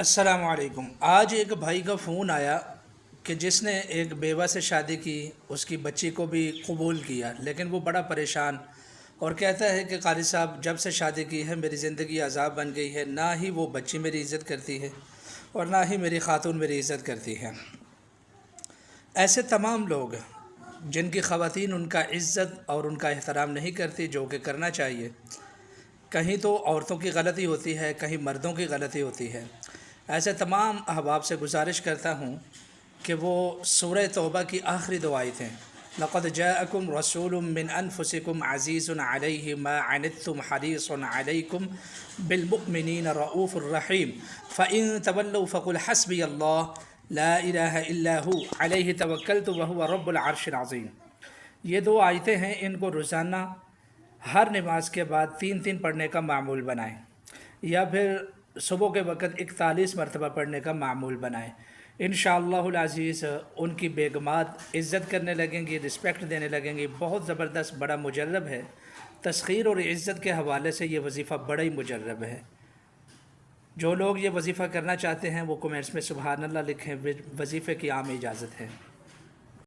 السلام علیکم۔ آج ایک بھائی کا فون آیا کہ جس نے ایک بیوہ سے شادی کی، اس کی بچی کو بھی قبول کیا، لیکن وہ بڑا پریشان اور کہتا ہے کہ قاری صاحب جب سے شادی کی ہے میری زندگی عذاب بن گئی ہے، نہ ہی وہ بچی میری عزت کرتی ہے اور نہ ہی میری خاتون میری عزت کرتی ہے۔ ایسے تمام لوگ جن کی خواتین ان کا عزت اور ان کا احترام نہیں کرتی جو کہ کرنا چاہیے، کہیں تو عورتوں کی غلطی ہوتی ہے، کہیں مردوں کی غلطی ہوتی ہے، ایسے تمام احباب سے گزارش کرتا ہوں کہ وہ سورہ توبہ کی آخری دو آیتیں لَقَدْ جَاءَكُمْ رَسُولٌ مِّنْ أَنفُسِكُمْ عَزِيزٌ عَلَيْهِ مَا عَنِتُّمْ حَرِيصٌ عَلَيْكُمْ بِالْمُؤْمِنِينَ رَءُوفٌ رَحِيمٌ فَإِن تَوَلَّوْا فَقُلْ حَسْبِيَ اللَّهُ لَا إِلَٰهَ إِلَّا هُوَ عَلَيْهِ تَوَكَّلْتُ وَهُوَ رَبُّ الْعَرْشِ الْعَظِيمِ۔ یہ دو آیتیں ہیں، ان کو روزانہ ہر نماز کے بعد تین تین پڑھنے کا معمول بنائیں، یا پھر صبح کے وقت 41 مرتبہ پڑھنے کا معمول بنائیں۔ انشاءاللہ العزیز ان کی بیگمات عزت کرنے لگیں گی، رسپیکٹ دینے لگیں گی۔ بہت زبردست بڑا مجرب ہے، تسخیر اور عزت کے حوالے سے یہ وظیفہ بڑا ہی مجرب ہے۔ جو لوگ یہ وظیفہ کرنا چاہتے ہیں وہ کمنٹس میں سبحان اللہ لکھیں، وظیفے کی عام اجازت ہے۔